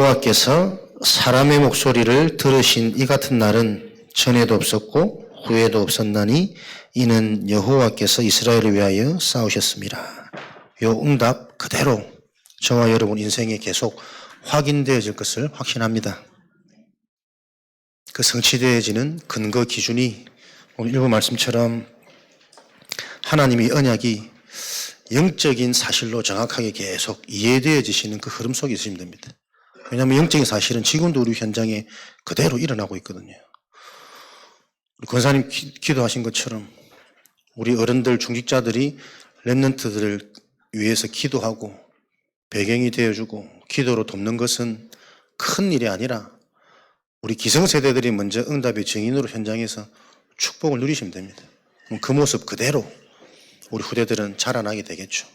여호와께서 사람의 목소리를 들으신 이 같은 날은 전에도 없었고 후에도 없었나니 이는 여호와께서 이스라엘을 위하여 싸우셨습니다. 요 응답 그대로 저와 여러분 인생에 계속 확인되어질 것을 확신합니다. 그 성취되어지는 근거 기준이 오늘 일부 말씀처럼 하나님의 언약이 영적인 사실로 정확하게 계속 이해되어지시는 그 흐름 속에 있으면 됩니다. 왜냐하면 영적인 사실은 지금도 우리 현장에 그대로 일어나고 있거든요. 권사님 기도하신 것처럼 우리 어른들, 중직자들이 렘넌트들을 위해서 기도하고 배경이 되어주고 기도로 돕는 것은 큰 일이 아니라 우리 기성세대들이 먼저 응답의 증인으로 현장에서 축복을 누리시면 됩니다. 그 모습 그대로 우리 후대들은 자라나게 되겠죠.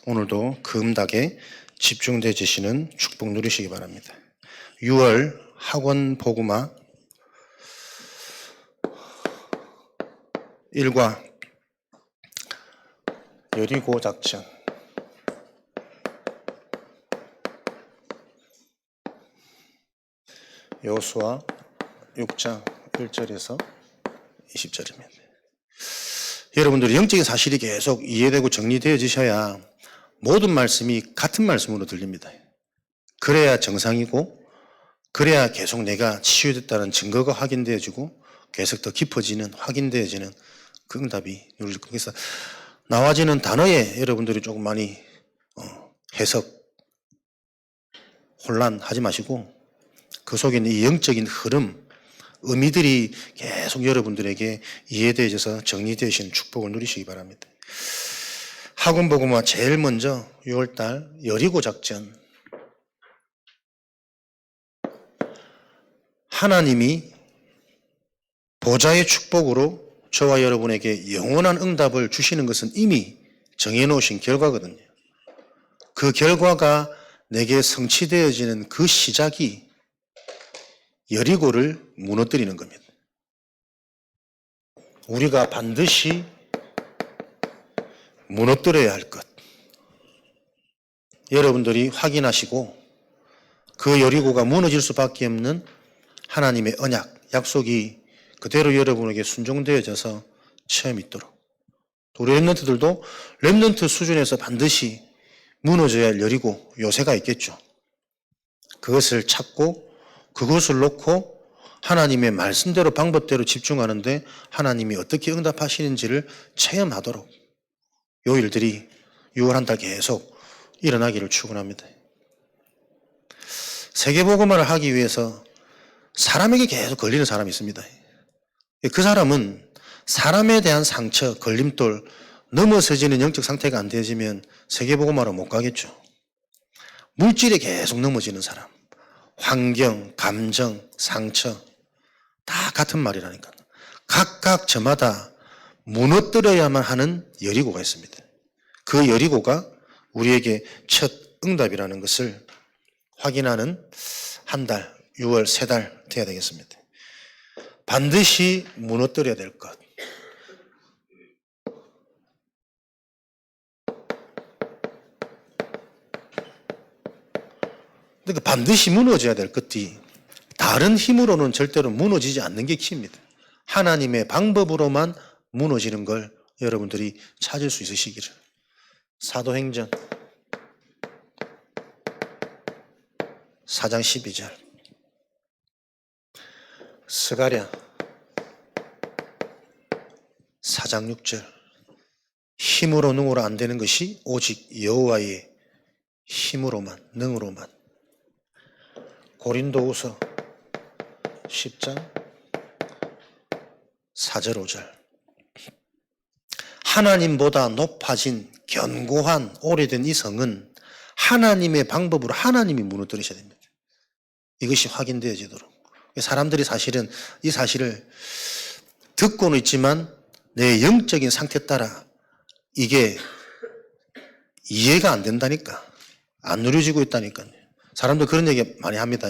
오늘도 그 응답에 집중되시는 축복 누리시기 바랍니다. 6월 학원 복음화 1과 여리고 작전 여호수아 6장 1절에서 20절입니다. 여러분들이 영적인 사실이 계속 이해되고 정리되어지셔야 모든 말씀이 같은 말씀으로 들립니다. 그래야 정상이고 그래야 계속 내가 치유됐다는 증거가 확인되어지고 계속 더 깊어지는 확인되어지는 그 응답이 이루어질 겁니다. 그래서 나와지는 단어에 여러분들이 조금 많이 해석 혼란하지 마시고 그 속에 있는 이 영적인 흐름 의미들이 계속 여러분들에게 이해되어져서 정리되시는 축복을 누리시기 바랍니다. 학원 복음화 제일 먼저 6월달 여리고 작전. 하나님이 보좌의 축복으로 저와 여러분에게 영원한 응답을 주시는 것은 이미 정해놓으신 결과거든요. 그 결과가 내게 성취되어지는 그 시작이 여리고를 무너뜨리는 겁니다. 우리가 반드시 무너뜨려야 할 것. 여러분들이 확인하시고 그 여리고가 무너질 수밖에 없는 하나님의 언약, 약속이 그대로 여러분에게 순종되어져서 체험이 있도록. 우리 렘넌트들도 렘넌트 수준에서 반드시 무너져야 할 여리고 요새가 있겠죠. 그것을 찾고 그것을 놓고 하나님의 말씀대로 방법대로 집중하는데 하나님이 어떻게 응답하시는지를 체험하도록 요 일들이 6월 한 달 계속 일어나기를 축원합니다. 세계복음화를 하기 위해서 사람에게 계속 걸리는 사람이 있습니다. 그 사람은 사람에 대한 상처, 걸림돌, 넘어서지는 영적 상태가 안 되어지면 세계복음화로 못 가겠죠. 물질에 계속 넘어지는 사람, 환경, 감정, 상처 다 같은 말이라니까. 각각 저마다 무너뜨려야만 하는 여리고가 있습니다. 그 여리고가 우리에게 첫 응답이라는 것을 확인하는 한 달, 6월 3달 돼야 되겠습니다. 반드시 무너뜨려야 될 것. 그러니까 반드시 무너져야 될 것이 다른 힘으로는 절대로 무너지지 않는 게 키입니다. 하나님의 방법으로만 무너지는 걸 여러분들이 찾을 수 있으시기를. 사도행전 4장 12절 스가랴 4장 6절 힘으로 능으로 안 되는 것이 오직 여호와의 힘으로만 능으로만. 고린도후서 10장 4절 5절 하나님보다 높아진 견고한 오래된 이 성은 하나님의 방법으로 하나님이 무너뜨리셔야 됩니다. 이것이 확인되어지도록. 사람들이 사실은 이 사실을 듣고는 있지만 내 영적인 상태 따라 이게 이해가 안 된다니까. 안 누려지고 있다니까요. 사람들 그런 얘기 많이 합니다.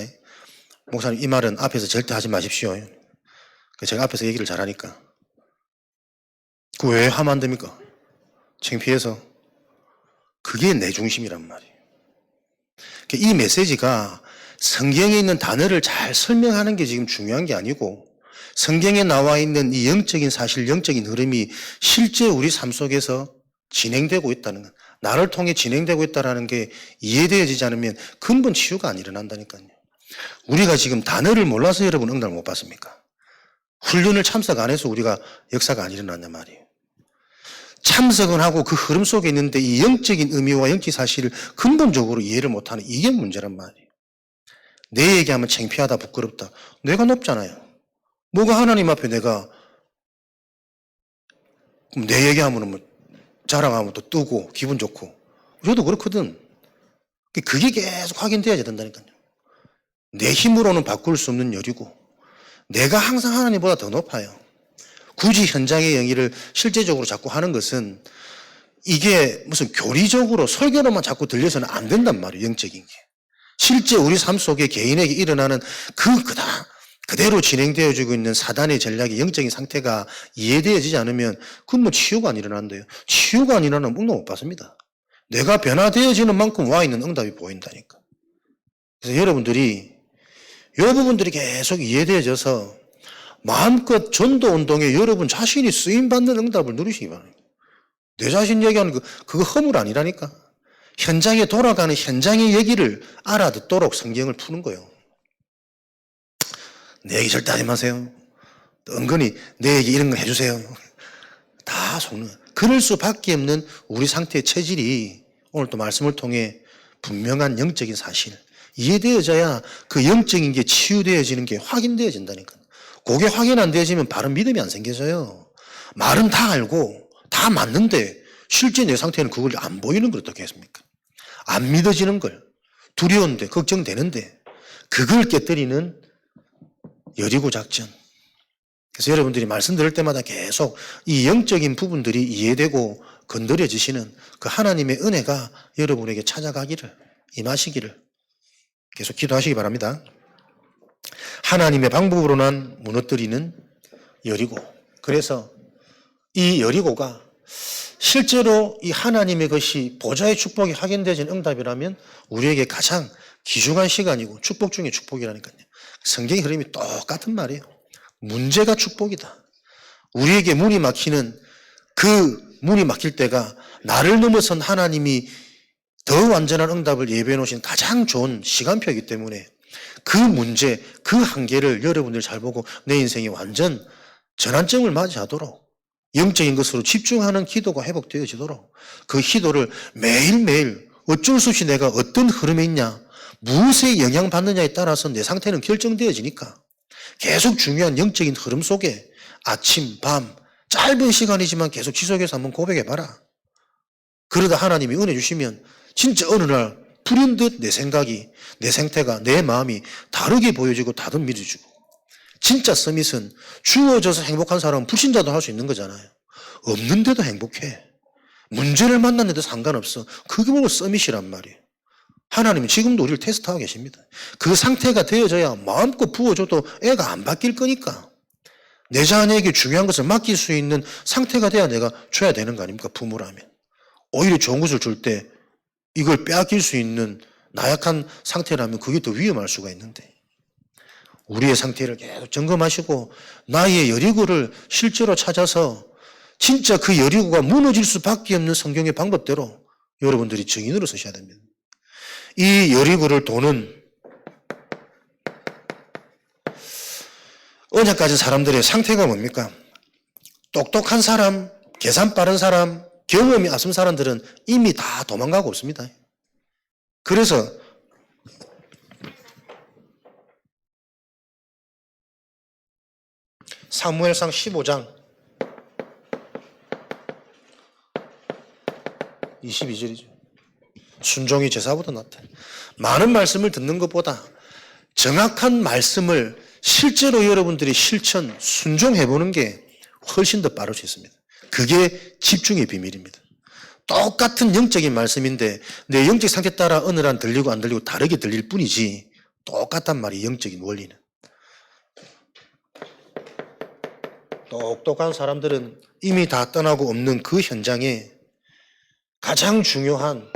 목사님 이 말은 앞에서 절대 하지 마십시오. 제가 앞에서 얘기를 잘하니까. 그거 왜 하면 안 됩니까? 창피해서. 그게 내 중심이란 말이에요. 이 메시지가 성경에 있는 단어를 잘 설명하는 게 지금 중요한 게 아니고 성경에 나와 있는 이 영적인 사실, 영적인 흐름이 실제 우리 삶 속에서 진행되고 있다는 것, 나를 통해 진행되고 있다는 게 이해되어지지 않으면 근본 치유가 안 일어난다니까요. 우리가 지금 단어를 몰라서 여러분 응답을 못 받습니까? 훈련을 참석 안 해서 우리가 역사가 안 일어났단 말이에요. 참석은 하고 그 흐름 속에 있는데 이 영적인 의미와 영적 사실을 근본적으로 이해를 못하는 이게 문제란 말이에요. 내 얘기하면 창피하다, 부끄럽다. 내가 높잖아요. 뭐가 하나님 앞에 내가 내 얘기하면 뭐 자랑하면 또 뜨고 기분 좋고. 저도 그렇거든. 그게 계속 확인돼야 된다니까요. 내 힘으로는 바꿀 수 없는 여리고 내가 항상 하나님보다 더 높아요. 굳이 현장의 영위를 실제적으로 자꾸 하는 것은 이게 무슨 교리적으로 설교로만 자꾸 들려서는 안 된단 말이에요. 영적인 게. 실제 우리 삶 속에 개인에게 일어나는 그대로 진행되어지고 있는 사단의 전략이 영적인 상태가 이해되어지지 않으면 그건 뭐 치유가 안 일어난대요. 치유가 안 일어나면 응답 못 받습니다. 내가 변화되어지는 만큼 와 있는 응답이 보인다니까. 그래서 여러분들이 이 부분들이 계속 이해되어져서 마음껏 전도 운동에 여러분 자신이 쓰임받는 응답을 누리시기 바랍니다. 내 자신 얘기하는 그거 허물 아니라니까. 현장에 돌아가는 현장의 얘기를 알아듣도록 성경을 푸는 거예요. 내 얘기 절대 하지 마세요. 은근히 내 얘기 이런 거 해주세요. 다 속는. 그럴 수밖에 없는 우리 상태의 체질이 오늘 또 말씀을 통해 분명한 영적인 사실 이해되어져야 그 영적인 게 치유되어지는 게 확인되어진다니까. 그게 확인 안 되어지면 바른 믿음이 안 생겨져요. 말은 다 알고 다 맞는데 실제 내 상태는 그걸 안 보이는 걸 어떻게 했습니까? 안 믿어지는 걸 두려운데 걱정되는데 그걸 깨뜨리는 여리고 작전. 그래서 여러분들이 말씀 들을 때마다 계속 이 영적인 부분들이 이해되고 건드려지시는 그 하나님의 은혜가 여러분에게 찾아가기를 임하시기를 계속 기도하시기 바랍니다. 하나님의 방법으로만 무너뜨리는 여리고. 그래서 이 여리고가 실제로 이 하나님의 것이 보좌의 축복이 확인되어진 응답이라면 우리에게 가장 귀중한 시간이고 축복 중에 축복이라니까요. 성경의 흐름이 똑같은 말이에요. 문제가 축복이다. 우리에게 문이 막히는 그 문이 막힐 때가 나를 넘어선 하나님이 더 완전한 응답을 예배해 놓으신 가장 좋은 시간표이기 때문에 그 문제, 그 한계를 여러분들 잘 보고 내 인생이 완전 전환점을 맞이하도록 영적인 것으로 집중하는 기도가 회복되어지도록 그 기도를 매일매일 어쩔 수 없이 내가 어떤 흐름에 있냐, 무엇에 영향받느냐에 따라서 내 상태는 결정되어지니까 계속 중요한 영적인 흐름 속에 아침, 밤, 짧은 시간이지만 계속 지속해서 한번 고백해봐라. 그러다 하나님이 은혜 주시면 진짜 어느 날 불현듯 내 생각이, 내 상태가, 내 마음이 다르게 보여지고 다른 믿어지고. 진짜 서밋은 주어져서 행복한 사람은 불신자도 할 수 있는 거잖아요. 없는데도 행복해. 문제를 만났는데도 상관없어. 그게 뭐고 서밋이란 말이에요. 하나님은 지금도 우리를 테스트하고 계십니다. 그 상태가 되어져야 마음껏 부어줘도 애가 안 바뀔 거니까. 내 자녀에게 중요한 것을 맡길 수 있는 상태가 돼야 내가 줘야 되는 거 아닙니까? 부모라면. 오히려 좋은 것을 줄 때 이걸 빼앗길 수 있는 나약한 상태라면 그게 더 위험할 수가 있는데 우리의 상태를 계속 점검하시고 나의 여리고를 실제로 찾아서 진짜 그 여리고가 무너질 수밖에 없는 성경의 방법대로 여러분들이 증인으로 서셔야 됩니다. 이 여리고를 도는 언약 가진 사람들의 상태가 뭡니까? 똑똑한 사람, 계산 빠른 사람, 경험이 앞선 사람들은 이미 다 도망가고 없습니다. 그래서 사무엘상 15장 22절이죠. 순종이 제사보다 낫다. 많은 말씀을 듣는 것보다 정확한 말씀을 실제로 여러분들이 실천, 순종해보는 게 훨씬 더 빠를 수 있습니다. 그게 집중의 비밀입니다. 똑같은 영적인 말씀인데 내 영적 상태 따라 어느 날 들리고 안 들리고 다르게 들릴 뿐이지 똑같단 말이 영적인 원리는. 똑똑한 사람들은 이미 다 떠나고 없는 그 현장에 가장 중요한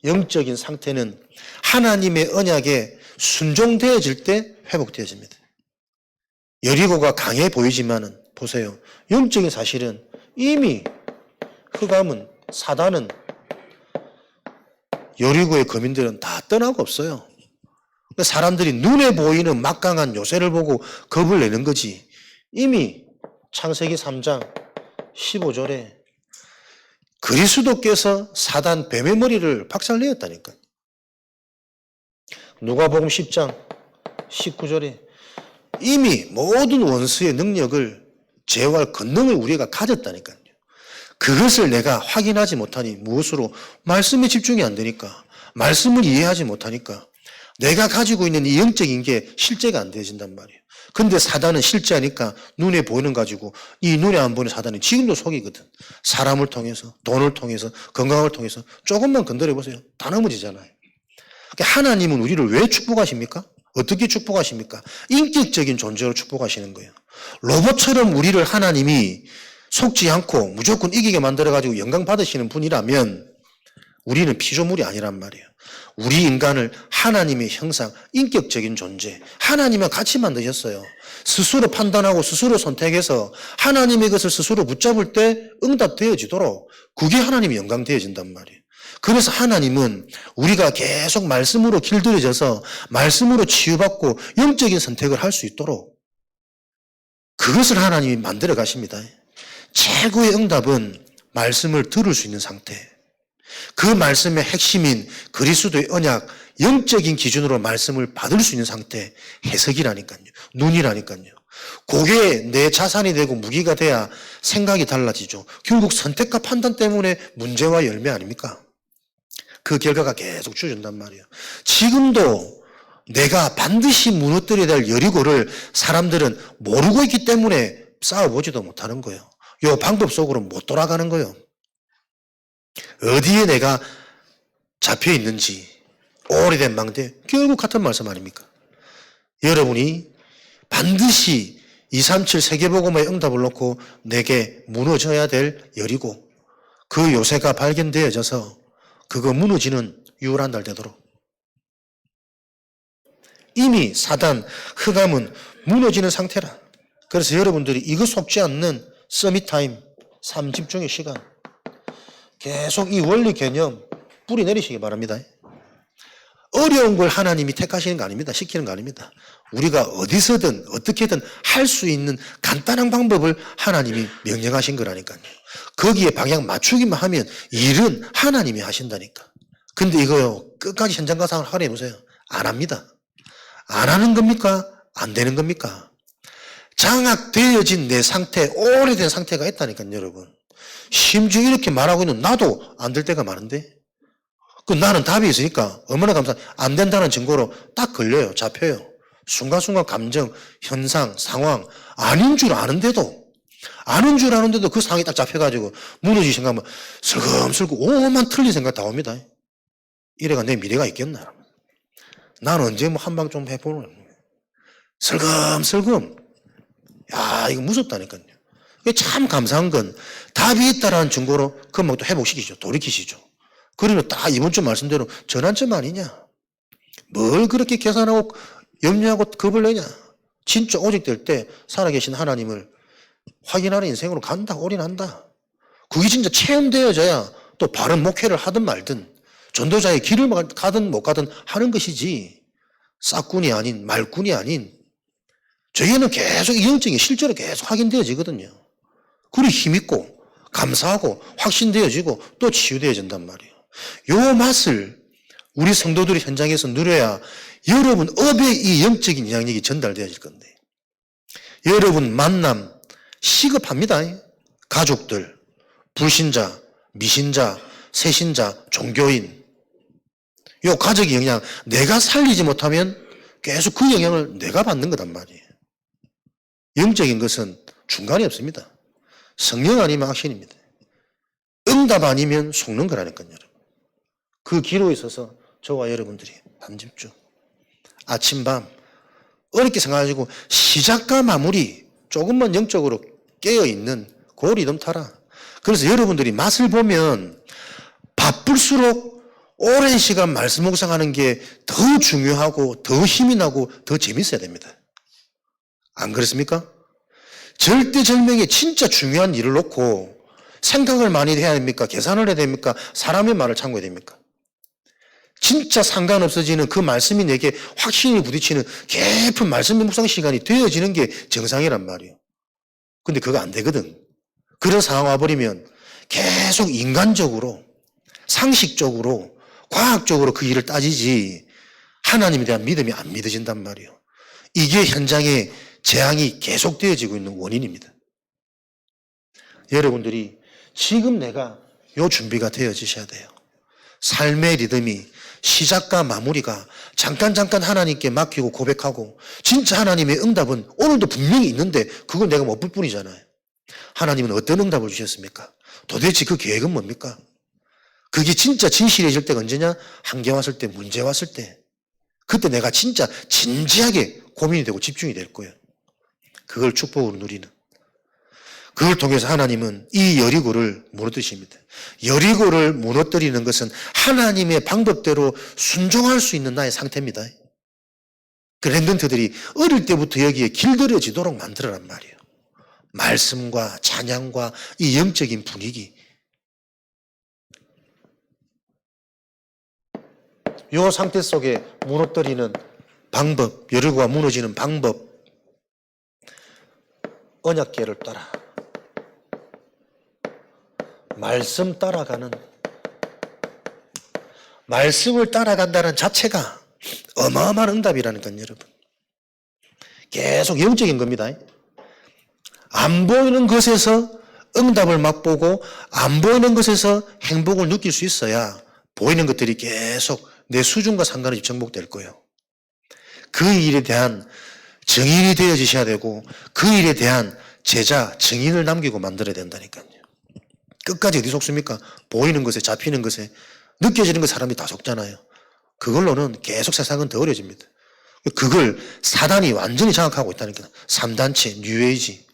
영적인 상태는 하나님의 언약에 순종되어질 때 회복되어집니다. 여리고가 강해 보이지만은 보세요. 영적인 사실은 이미 흑암은 사단은 여리고의 거민들은 다 떠나고 없어요. 사람들이 눈에 보이는 막강한 요새를 보고 겁을 내는 거지. 이미 창세기 3장 15절에 그리스도께서 사단 뱀의 머리를 박살내었다니까요. 누가복음 10장 19절에 이미 모든 원수의 능력을 제어할 권능을 우리가 가졌다니까요. 그것을 내가 확인하지 못하니 무엇으로? 말씀에 집중이 안 되니까, 말씀을 이해하지 못하니까 내가 가지고 있는 이 영적인 게 실제가 안 되어진단 말이에요. 근데 사단은 실제하니까 눈에 보이는 가지고 이 눈에 안 보이는 사단이 지금도 속이거든. 사람을 통해서, 돈을 통해서, 건강을 통해서 조금만 건드려 보세요. 다 넘어지잖아요. 하나님은 우리를 왜 축복하십니까? 어떻게 축복하십니까? 인격적인 존재로 축복하시는 거예요. 로봇처럼 우리를 하나님이 속지 않고 무조건 이기게 만들어가지고 영광 받으시는 분이라면 우리는 피조물이 아니란 말이에요. 우리 인간을 하나님의 형상, 인격적인 존재, 하나님과 같이 만드셨어요. 스스로 판단하고 스스로 선택해서 하나님의 것을 스스로 붙잡을 때 응답되어지도록 그게 하나님의 영광 되어진단 말이에요. 그래서 하나님은 우리가 계속 말씀으로 길들여져서 말씀으로 치유받고 영적인 선택을 할 수 있도록 그것을 하나님이 만들어 가십니다. 최고의 응답은 말씀을 들을 수 있는 상태. 그 말씀의 핵심인 그리스도의 언약, 영적인 기준으로 말씀을 받을 수 있는 상태, 해석이라니까요. 눈이라니까요. 그게 내 자산이 되고 무기가 돼야 생각이 달라지죠. 결국 선택과 판단 때문에 문제와 열매 아닙니까? 그 결과가 계속 주어진단 말이에요. 지금도 내가 반드시 무너뜨려야 될 여리고를 사람들은 모르고 있기 때문에 싸워보지도 못하는 거예요. 이 방법 속으로 못 돌아가는 거예요. 어디에 내가 잡혀 있는지 오래된 망대, 결국 같은 말씀 아닙니까? 여러분이 반드시 237 세계복음의 응답을 놓고 내게 무너져야 될 여리고 그 요새가 발견되어져서 그거 무너지는 유월한 날 되도록 이미 사단, 흑암은 무너지는 상태라. 그래서 여러분들이 이거 속지 않는 서밋타임, 3집중의 시간 계속 이 원리 개념 뿌리 내리시기 바랍니다. 어려운 걸 하나님이 택하시는 거 아닙니다. 시키는 거 아닙니다. 우리가 어디서든 어떻게든 할 수 있는 간단한 방법을 하나님이 명령하신 거라니까요. 거기에 방향 맞추기만 하면 일은 하나님이 하신다니까. 근데 이거요, 끝까지 현장 가서 확인해 보세요. 안 합니다. 안 하는 겁니까? 안 되는 겁니까? 장악되어진 내 상태, 오래된 상태가 있다니까요, 여러분. 심지어 이렇게 말하고 있는 나도 안 될 때가 많은데, 나는 답이 있으니까 얼마나 안 된다는 증거로 딱 걸려요, 잡혀요. 순간순간 감정, 현상, 상황, 아닌 줄 아는데도 그 상황이 딱 잡혀가지고 무너지기 생각하면 슬금슬금 오만 틀린 생각 다 옵니다. 이래가 내 미래가 있겠나? 나는 언제 뭐 한방 좀 해보는 거예요. 슬금슬금. 야, 이거 무섭다니까요. 참 감사한 건 답이 있다라는 증거로 그만 또 회복시키죠. 돌이키시죠. 그러면 딱 이번주 말씀대로 전환점 아니냐. 뭘 그렇게 계산하고 염려하고 겁을 내냐. 진짜 오직될 때 살아계신 하나님을 확인하는 인생으로 간다, 올인한다. 그게 진짜 체험되어져야 또 바른 목회를 하든 말든 전도자의 길을 가든 못 가든 하는 것이지 싹군이 아닌 말군이 아닌 저희는 계속 이 영적인 실제로 계속 확인되어지거든요. 그리고 힘있고 감사하고 확신되어지고 또 치유되어진단 말이에요. 요 맛을 우리 성도들이 현장에서 누려야 여러분 업의 이 영적인 영향력이 전달되어질 건데 여러분 만남 시급합니다. 가족들, 불신자, 미신자, 새신자, 종교인 요 가족의 영향 내가 살리지 못하면 계속 그 영향을 내가 받는 거단 말이에요. 영적인 것은 중간이 없습니다. 성령 아니면 악신입니다. 응답 아니면 속는 거라니까요. 여러분. 그 기로에 있어서 저와 여러분들이 반집중 아침밤 어렵게 생각하시고 시작과 마무리 조금만 영적으로 깨어있는 그 리듬 타라. 그래서 여러분들이 맛을 보면 바쁠수록 오랜 시간 말씀 묵상하는 게 더 중요하고 더 힘이 나고 더 재밌어야 됩니다. 안 그렇습니까? 절대절명의 진짜 중요한 일을 놓고 생각을 많이 해야 됩니까? 계산을 해야 됩니까? 사람의 말을 참고해야 됩니까? 진짜 상관없어지는 그 말씀이 내게 확신이 부딪히는 깊은 말씀 묵상 시간이 되어지는 게 정상이란 말이에요. 근데 그거 안 되거든. 그런 상황 와버리면 계속 인간적으로, 상식적으로, 과학적으로 그 일을 따지지 하나님에 대한 믿음이 안 믿어진단 말이에요. 이게 현장에 재앙이 계속되어지고 있는 원인입니다. 여러분들이 지금 내가 요 준비가 되어지셔야 돼요. 삶의 리듬이 시작과 마무리가 잠깐 하나님께 맡기고 고백하고 진짜 하나님의 응답은 오늘도 분명히 있는데 그건 내가 못 볼 뿐이잖아요. 하나님은 어떤 응답을 주셨습니까? 도대체 그 계획은 뭡니까? 그게 진짜 진실해질 때가 언제냐? 한계 왔을 때, 문제 왔을 때. 그때 내가 진짜 진지하게 고민이 되고 집중이 될 거예요. 그걸 축복으로 누리는. 그걸 통해서 하나님은 이 여리고를 무너뜨리십니다. 여리고를 무너뜨리는 것은 하나님의 방법대로 순종할 수 있는 나의 상태입니다. 그 랩런트들이 어릴 때부터 여기에 길들여지도록 만들어란 말이에요. 말씀과 찬양과 이 영적인 분위기. 이 상태 속에 무너뜨리는 방법, 여리고가 무너지는 방법, 언약궤를 따라 말씀 따라가는, 말씀을 따라간다는 자체가 어마어마한 응답이라니까요, 여러분. 계속 영적인 겁니다. 안 보이는 것에서 응답을 맛보고 안 보이는 것에서 행복을 느낄 수 있어야 보이는 것들이 계속 내 수준과 상관없이 정복될 거예요. 그 일에 대한 증인이 되어지셔야 되고 그 일에 대한 제자, 증인을 남기고 만들어야 된다니까요. 끝까지 어디 속습니까? 보이는 것에, 잡히는 것에, 느껴지는 것 사람이 다 속잖아요. 그걸로는 계속 세상은 더 어려집니다. 그걸 사단이 완전히 장악하고 있다니까. 3단체, 뉴에이지.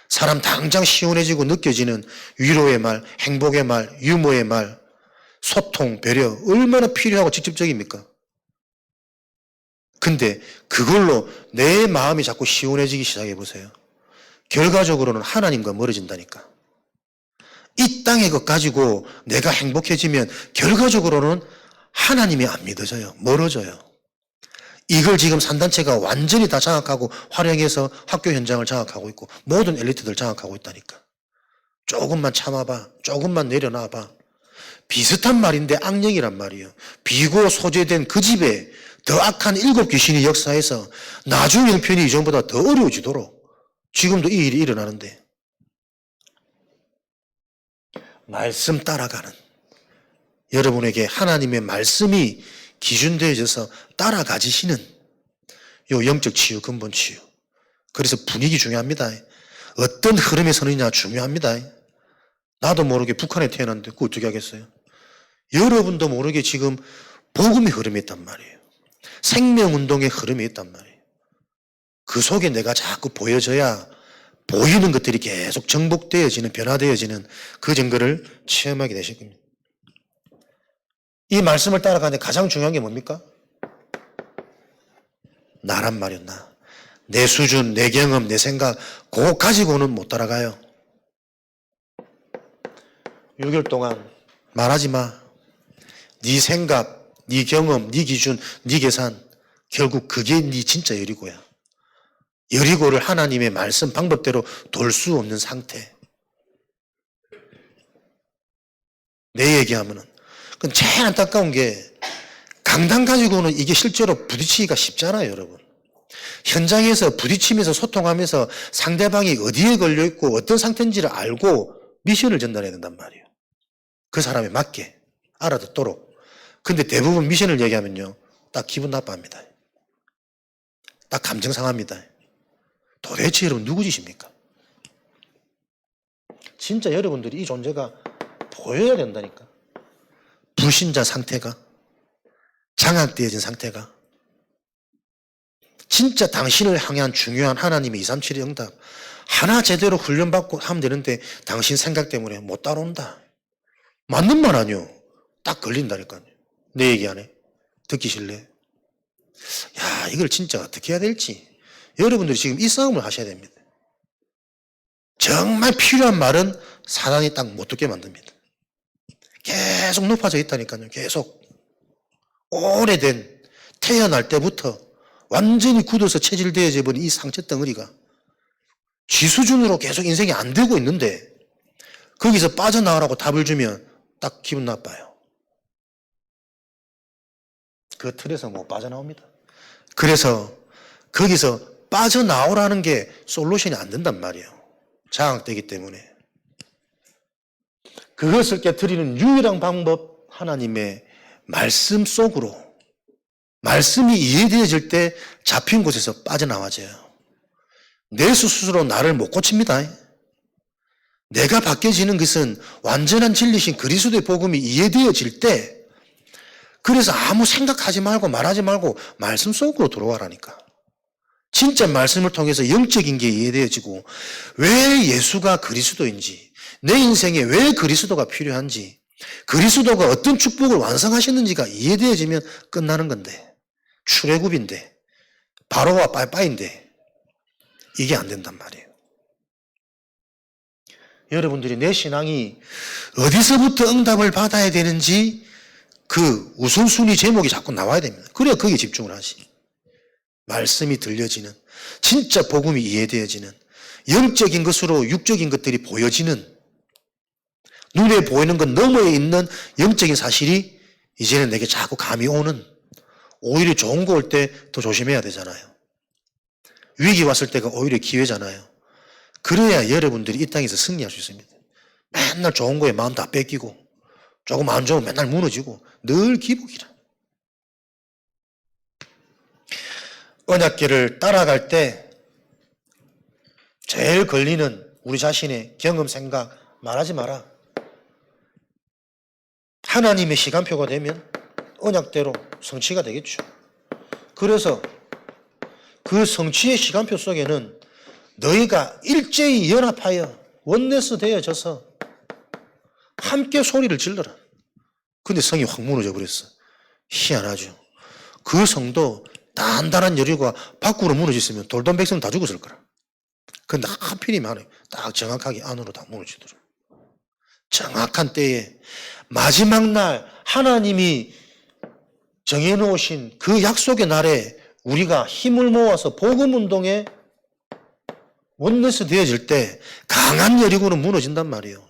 사람 당장 시원해지고 느껴지는 위로의 말, 행복의 말, 유머의 말, 소통, 배려, 얼마나 필요하고 직접적입니까? 근데 그걸로 내 마음이 자꾸 시원해지기 시작해 보세요. 결과적으로는 하나님과 멀어진다니까. 이 땅의 것 가지고 내가 행복해지면 결과적으로는 하나님이 안 믿어져요. 멀어져요. 이걸 지금 산단체가 완전히 다 장악하고 활용해서 학교 현장을 장악하고 있고 모든 엘리트들 장악하고 있다니까. 조금만 참아봐. 조금만 내려놔봐. 비슷한 말인데 악령이란 말이에요. 비고 소재된 그 집에 더 악한 7 귀신이 역사해서 나중 형편이 이전보다 더 어려워지도록 지금도 이 일이 일어나는데 말씀 따라가는 여러분에게 하나님의 말씀이 기준되어져서 따라가지시는 요 영적 치유, 근본 치유. 그래서 분위기 중요합니다. 어떤 흐름에 서느냐 중요합니다. 나도 모르게 북한에 태어났는데 그거 어떻게 하겠어요? 여러분도 모르게 지금 복음의 흐름이 있단 말이에요. 생명운동의 흐름이 있단 말이에요. 그 속에 내가 자꾸 보여져야 보이는 것들이 계속 정복되어지는, 변화되어지는 그 증거를 체험하게 되실 겁니다. 이 말씀을 따라가는데 가장 중요한 게 뭡니까? 나란 말이요, 나. 내 수준, 내 경험, 내 생각, 그거 가지고는 못 따라가요. 6개월 동안 말하지 마. 네 생각, 네 경험, 네 기준, 네 계산, 결국 그게 네 진짜 여리고야. 여리고를 하나님의 말씀 방법대로 돌 수 없는 상태. 내 얘기하면은. 그건 제일 안타까운 게 강단 가지고는 이게 실제로 부딪히기가 쉽잖아요, 여러분. 현장에서 부딪히면서 소통하면서 상대방이 어디에 걸려있고 어떤 상태인지를 알고 미션을 전달해야 된단 말이에요. 그 사람에 맞게 알아듣도록. 근데 대부분 미션을 얘기하면요, 딱 기분 나빠합니다. 딱 감정 상합니다. 도대체 여러분 누구 짓입니까? 진짜 여러분들이 이 존재가 보여야 된다니까. 불신자 상태가, 장악되어진 상태가, 진짜 당신을 향한 중요한 하나님의 237의 응답 하나 제대로 훈련받고 하면 되는데 당신 생각 때문에 못 따라온다. 맞는 말 아니요. 딱 걸린다니까요. 내 얘기 안 해? 듣기 싫래? 야, 이걸 진짜 어떻게 해야 될지 여러분들이 지금 이 싸움을 하셔야 됩니다. 정말 필요한 말은 사단이 딱 못 듣게 만듭니다. 계속 높아져 있다니까요. 계속 오래된 태어날 때부터 완전히 굳어서 체질되어져 버린 이 상처 덩어리가 쥐 수준으로 계속 인생이 안 되고 있는데 거기서 빠져나가라고 답을 주면 딱 기분 나빠요. 그 틀에서 못 빠져나옵니다. 그래서 거기서 빠져나오라는 게 솔루션이 안 된단 말이에요. 장악되기 때문에. 그것을 깨트리는 유일한 방법, 하나님의 말씀 속으로 말씀이 이해되어질 때 잡힌 곳에서 빠져나와져요. 내 스스로 나를 못 고칩니다. 내가 바뀌어지는 것은 완전한 진리신 그리스도의 복음이 이해되어질 때, 그래서 아무 생각하지 말고 말하지 말고 말씀 속으로 들어와라니까. 진짜 말씀을 통해서 영적인 게 이해되어지고 왜 예수가 그리스도인지, 내 인생에 왜 그리스도가 필요한지, 그리스도가 어떤 축복을 완성하셨는지가 이해되어지면 끝나는 건데, 출애굽인데, 바로와 빠이빠이인데 이게 안 된단 말이에요. 여러분들이 내 신앙이 어디서부터 응답을 받아야 되는지 그 우선순위 제목이 자꾸 나와야 됩니다. 그래야 거기에 집중을 하시. 말씀이 들려지는, 진짜 복음이 이해되어지는, 영적인 것으로 육적인 것들이 보여지는, 눈에 보이는 것 너머에 있는 영적인 사실이 이제는 내게 자꾸 감이 오는, 오히려 좋은 거 올 때 더 조심해야 되잖아요. 위기 왔을 때가 오히려 기회잖아요. 그래야 여러분들이 이 땅에서 승리할 수 있습니다. 맨날 좋은 거에 마음 다 뺏기고 조금 안 좋으면 맨날 무너지고 늘 기복이라. 언약궤를 따라갈 때 제일 걸리는 우리 자신의 경험, 생각 말하지 마라. 하나님의 시간표가 되면 언약대로 성취가 되겠죠. 그래서 그 성취의 시간표 속에는 너희가 일제히 연합하여 원내스 되어져서 함께 소리를 질러라. 근데 성이 확 무너져 버렸어. 희한하죠. 그 성도 단단한 여리고가 밖으로 무너졌으면 돌던 백성 다 죽었을 거라. 근데 하필이면 딱 정확하게 안으로 다 무너지더라. 정확한 때에 마지막 날 하나님이 정해놓으신 그 약속의 날에 우리가 힘을 모아서 복음운동에 원내스 되어질 때 강한 여리고는 무너진단 말이에요.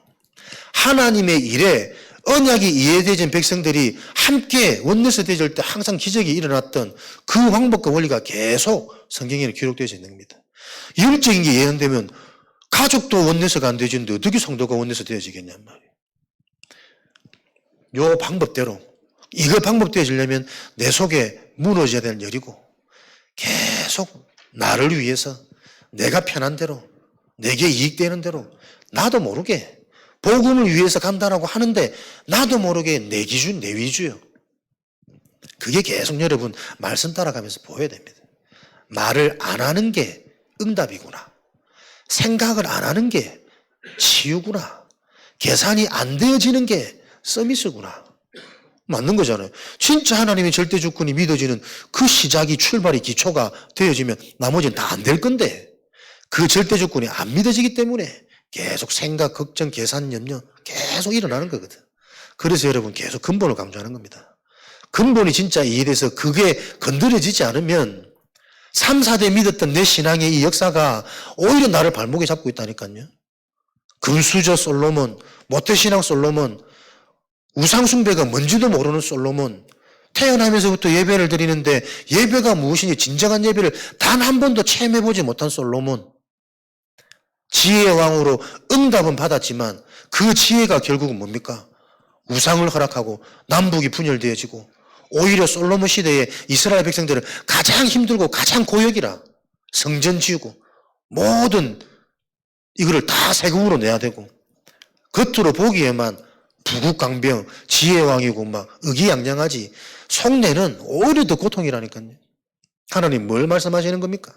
하나님의 일에 언약이 이해되어진 백성들이 함께 원내스 되어질 때 항상 기적이 일어났던 그 방법과 원리가 계속 성경에 기록되어 있는 겁니다. 영적인 게 예언되면 가족도 원내스가 안 되어지는데 어떻게 성도가 원내스 되어지겠냔 말이에요. 요 방법대로, 이거 방법 되어지려면 내 속에 무너져야 되는 여리고 계속 나를 위해서 내가 편한 대로, 내게 이익되는 대로 나도 모르게 복음을 위해서 간다라고 하는데 나도 모르게 내 기준, 내 위주요. 그게 계속 여러분 말씀 따라가면서 보여야 됩니다. 말을 안 하는 게 응답이구나. 생각을 안 하는 게 치유구나. 계산이 안 되어지는 게 서비스구나. 맞는 거잖아요. 진짜 하나님의 절대 주권이 믿어지는 그 시작이, 출발이, 기초가 되어지면 나머지는 다 안 될 건데 그 절대 주권이 안 믿어지기 때문에 계속 생각, 걱정, 계산, 염려 계속 일어나는 거거든. 그래서 여러분 계속 근본을 강조하는 겁니다. 근본이 진짜 이해돼서 그게 건드려지지 않으면 3, 4대 믿었던 내 신앙의 이 역사가 오히려 나를 발목에 잡고 있다니까요. 금수저 솔로몬, 모태신앙 솔로몬, 우상숭배가 뭔지도 모르는 솔로몬, 태어나면서부터 예배를 드리는데 예배가 무엇인지 진정한 예배를 단 한 번도 체험해보지 못한 솔로몬, 지혜의 왕으로 응답은 받았지만 그 지혜가 결국은 뭡니까? 우상을 허락하고 남북이 분열되어지고 오히려 솔로몬 시대에 이스라엘 백성들은 가장 힘들고 가장 고역이라 성전 지우고 모든 이거를 다 세금으로 내야 되고 겉으로 보기에만 부국강병, 지혜왕이고 막 의기양양하지 속내는 오히려 더 고통이라니까요. 하나님 뭘 말씀하시는 겁니까?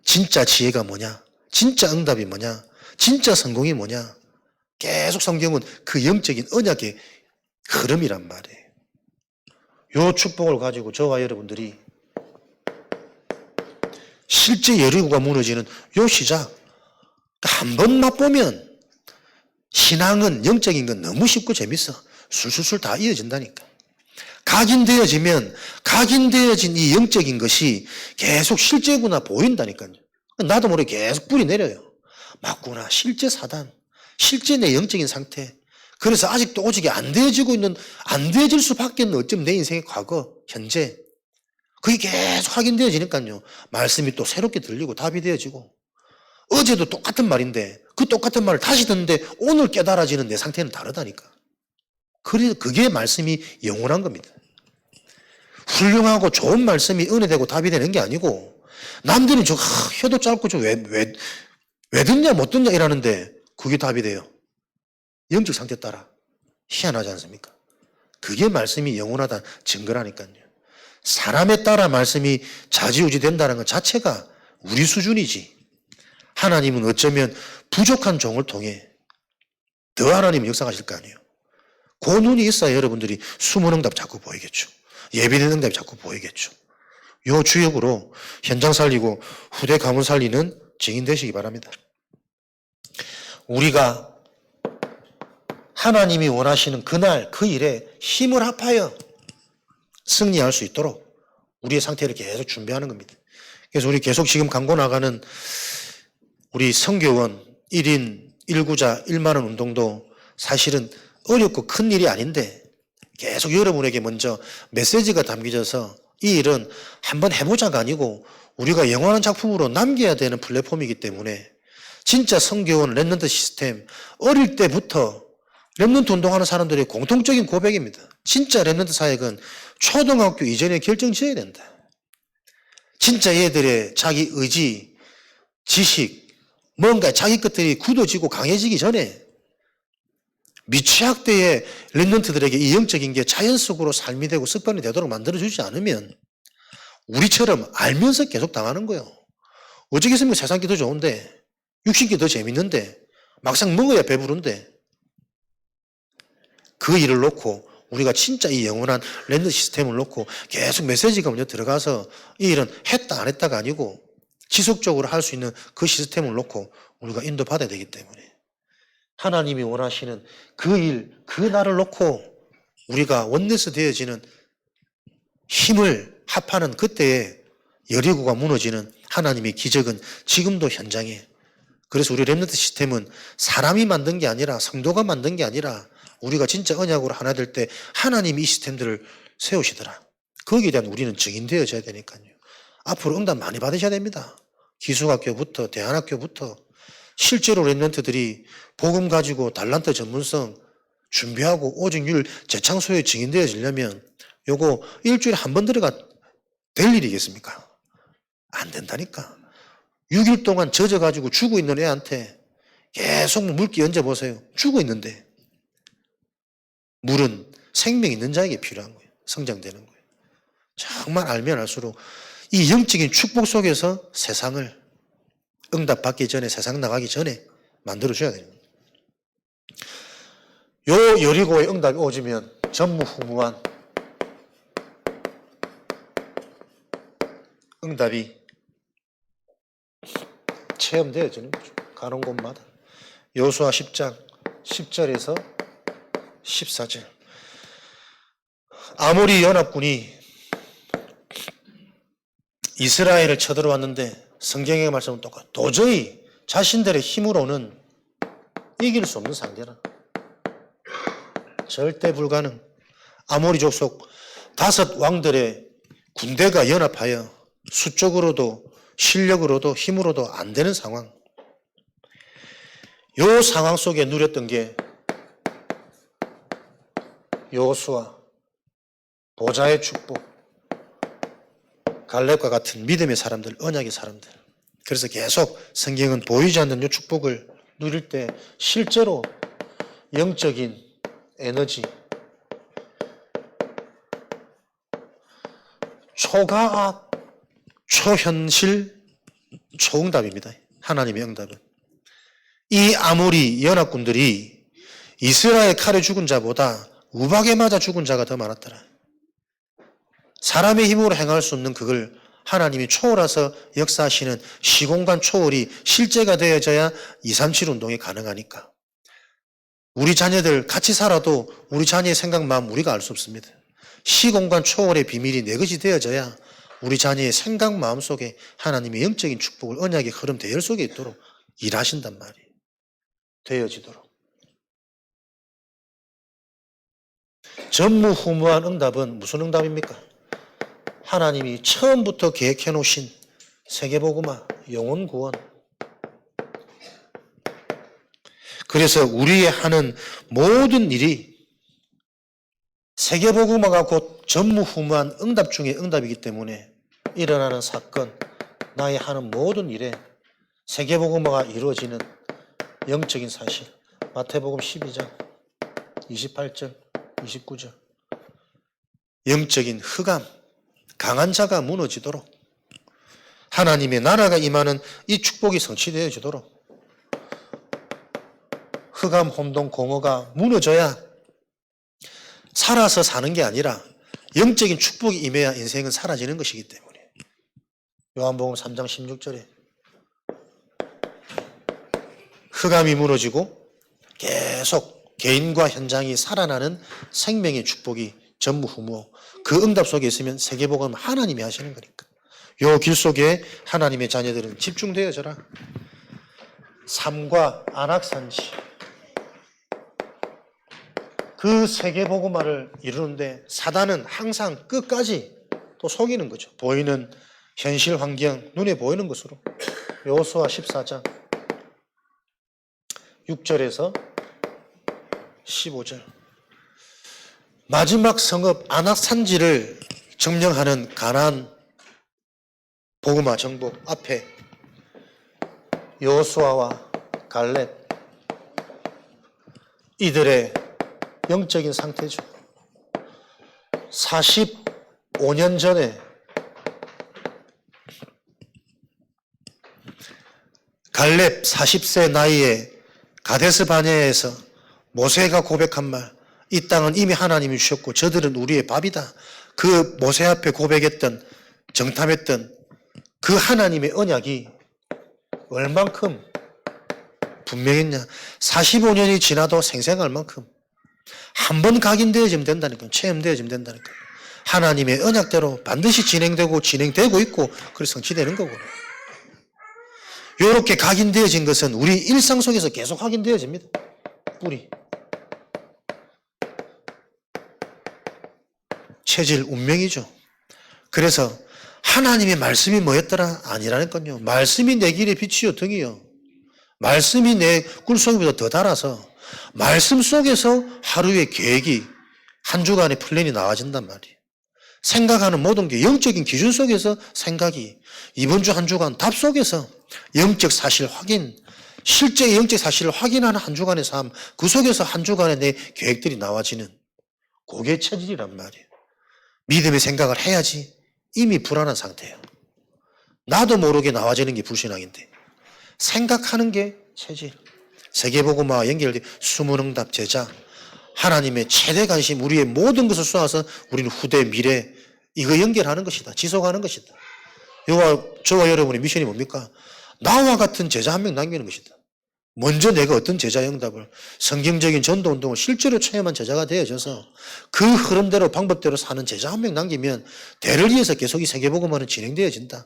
진짜 지혜가 뭐냐? 진짜 응답이 뭐냐? 진짜 성공이 뭐냐? 계속 성경은 그 영적인 언약의 흐름이란 말이에요. 요 축복을 가지고 저와 여러분들이 실제 여리고가 무너지는 요 시작, 한 번 맛보면 신앙은, 영적인 건 너무 쉽고 재밌어. 술술술 다 이어진다니까. 각인되어지면 각인되어진 이 영적인 것이 계속 실제구나 보인다니까요. 나도 모르게 계속 뿌리 내려요. 맞구나. 실제 사단, 실제 내 영적인 상태. 그래서 아직도 오직이 안 되어지고 있는, 안 되어질 수밖에 없는 어쩜 내 인생의 과거, 현재. 그게 계속 확인되어지니까요. 말씀이 또 새롭게 들리고 답이 되어지고. 어제도 똑같은 말인데 그 똑같은 말을 다시 듣는데 오늘 깨달아지는 내 상태는 다르다니까. 그래서 그게 말씀이 영원한 겁니다. 훌륭하고 좋은 말씀이 은혜되고 답이 되는 게 아니고 남들은 저 혀도 짧고 저 왜 듣냐 못 듣냐 이러는데 그게 답이 돼요. 영적 상태 따라. 희한하지 않습니까? 그게 말씀이 영원하다는 증거라니까요. 사람에 따라 말씀이 좌지우지 된다는 것 자체가 우리 수준이지. 하나님은 어쩌면 부족한 종을 통해 더 하나님 역사하실 거 아니에요. 그 눈이 있어야 여러분들이 숨은 응답 자꾸 보이겠죠. 예비된 응답이 자꾸 보이겠죠. 요 주역으로 현장 살리고 후대 가문 살리는 증인 되시기 바랍니다. 우리가 하나님이 원하시는 그날 그 일에 힘을 합하여 승리할 수 있도록 우리의 상태를 계속 준비하는 겁니다. 그래서 우리 계속 지금 광고 나가는 우리 선교원 1인 1구자 1만 원 운동도 사실은 어렵고 큰 일이 아닌데 계속 여러분에게 먼저 메시지가 담겨져서 이 일은 한번 해보자가 아니고 우리가 영원한 작품으로 남겨야 되는 플랫폼이기 때문에 진짜 선교원 랩런트 시스템 어릴 때부터 랩런트 운동하는 사람들의 공통적인 고백입니다. 진짜 랩런트 사역은 초등학교 이전에 결정 지어야 된다. 진짜 얘들의 자기 의지, 지식, 뭔가 자기 것들이 굳어지고 강해지기 전에 미취학 때의 랩런트들에게 이 영적인 게 자연 속으로 삶이 되고 습관이 되도록 만들어주지 않으면 우리처럼 알면서 계속 당하는 거예요. 어쩌겠습니까? 세상기 더 좋은데, 육신기 더 재밌는데, 막상 먹어야 배부른데, 그 일을 놓고 우리가 진짜 이 영원한 랩런트 시스템을 놓고 계속 메시지가 먼저 들어가서 이 일은 했다 안 했다가 아니고 지속적으로 할 수 있는 그 시스템을 놓고 우리가 인도받아야 되기 때문에 하나님이 원하시는 그 일, 그 날을 놓고 우리가 원내스 되어지는 힘을 합하는 그때에 여리고가 무너지는 하나님의 기적은 지금도 현장에. 그래서 우리 랩런트 시스템은 사람이 만든 게 아니라 성도가 만든 게 아니라 우리가 진짜 언약으로 하나 될 때 하나님이 이 시스템들을 세우시더라. 거기에 대한 우리는 증인되어져야 되니까요. 앞으로 응답 많이 받으셔야 됩니다. 기숙학교부터 대안학교부터 실제로 랩런트들이 복음 가지고 달란트 전문성 준비하고 오직률 재창소에 증인되어지려면 요거 일주일에 한 번 들어가 될 일이겠습니까? 안 된다니까. 6일 동안 젖어가지고 죽어 있는 애한테 계속 물기 얹어보세요. 죽어 있는데. 물은 생명 있는 자에게 필요한 거예요. 성장되는 거예요. 정말 알면 알수록 이 영적인 축복 속에서 세상을 응답받기 전에 세상 나가기 전에 만들어줘야 됩니다. 요 여리고의 응답이 오지면 전무후무한 응답이 체험되어지는 거죠. 가는 곳마다. 여호수아 10장 10절에서 14절. 아모리 연합군이 이스라엘을 쳐들어왔는데 성경의 말씀은 똑같아요. 도저히 자신들의 힘으로는 이길 수 없는 상대라. 절대 불가능. 아모리 족속 5 왕들의 군대가 연합하여 수적으로도 실력으로도 힘으로도 안 되는 상황. 요 상황 속에 누렸던 게 여호수아 보좌의 축복, 갈렙과 같은 믿음의 사람들, 언약의 사람들. 그래서 계속 성경은 보이지 않는 이 축복을 누릴 때 실제로 영적인 에너지, 초과학, 초현실, 초응답입니다. 하나님의 응답은. 이 아모리 연합군들이 이스라엘 칼에 죽은 자보다 우박에 맞아 죽은 자가 더 많았더라. 사람의 힘으로 행할 수 없는 그걸 하나님이 초월해서 역사하시는 시공간 초월이 실제가 되어져야 237 운동이 가능하니까. 우리 자녀들 같이 살아도 우리 자녀의 생각, 마음 우리가 알 수 없습니다. 시공간 초월의 비밀이 내 것이 되어져야 우리 자녀의 생각, 마음 속에 하나님의 영적인 축복을 언약의 흐름 대열 속에 있도록 일하신단 말이에요. 되어지도록. 전무후무한 응답은 무슨 응답입니까? 하나님이 처음부터 계획해 놓으신 세계복음화, 영혼구원. 그래서 우리의 하는 모든 일이 세계복음화가 곧 전무후무한 응답 중에 응답이기 때문에 일어나는 사건, 나의 하는 모든 일에 세계복음화가 이루어지는 영적인 사실. 마태복음 12장 28절 29절. 영적인 흑암, 강한 자가 무너지도록 하나님의 나라가 임하는 이 축복이 성취되어지도록 흑암, 혼돈, 공허가 무너져야 살아서 사는 게 아니라 영적인 축복이 임해야 인생은 사라지는 것이기 때문에 요한복음 3장 16절에 흑암이 무너지고 계속 개인과 현장이 살아나는 생명의 축복이 전무후무. 그 응답 속에 있으면 세계복음 하나님이 하시는 거니까. 요 길 속에 하나님의 자녀들은 집중되어져라. 삶과 안악산지. 그 세계복음화를 이루는데 사단은 항상 끝까지 또 속이는 거죠. 보이는 현실 환경, 눈에 보이는 것으로. 여호수아 14장 6절에서 15절. 마지막 성읍 안악산지를 점령하는 가나안 복음화 정복 앞에 여호수아와 갈렙 이들의 영적인 상태죠. 45년 전에 갈렙 40세 나이에 가데스 바네아에서 모세가 고백한 말, 이 땅은 이미 하나님이 주셨고 저들은 우리의 밥이다. 그 모세 앞에 고백했던, 정탐했던 그 하나님의 언약이 얼만큼 분명했냐. 45년이 지나도 생생할 만큼 한 번 각인되어지면 된다니까, 체험되어지면 된다니까. 하나님의 언약대로 반드시 진행되고 진행되고 있고 그래서 성취되는 거고. 이렇게 각인되어진 것은 우리 일상 속에서 계속 확인되어집니다. 뿌리. 체질, 운명이죠. 그래서 하나님의 말씀이 뭐였더라? 아니라니까요. 말씀이 내 길의 빛이요 등이요. 말씀이 내 꿀속보다 더 달아서 말씀 속에서 하루의 계획이 한 주간의 플랜이 나와진단 말이에요. 생각하는 모든 게 영적인 기준 속에서 생각이 이번 주 한 주간 답 속에서 영적 사실 확인, 실제 영적 사실을 확인하는 한 주간의 삶, 그 속에서 한 주간의 내 계획들이 나와지는 그게 체질이란 말이에요. 믿음의 생각을 해야지 이미 불안한 상태예요. 나도 모르게 나와지는 게 불신앙인데 생각하는 게 체질. 세계복음화와 연결된 숨은 응답 제자, 하나님의 최대 관심, 우리의 모든 것을 쏘아서 우리는 후대, 미래 이거 연결하는 것이다. 지속하는 것이다. 저와 여러분의 미션이 뭡니까? 나와 같은 제자 한 명 남기는 것이다. 먼저 내가 어떤 제자의 응답을, 성경적인 전도운동을 실제로 체험한 제자가 되어져서 그 흐름대로 방법대로 사는 제자 한 명 남기면 대를 이어서 계속 이 세계복음화는 진행되어진다.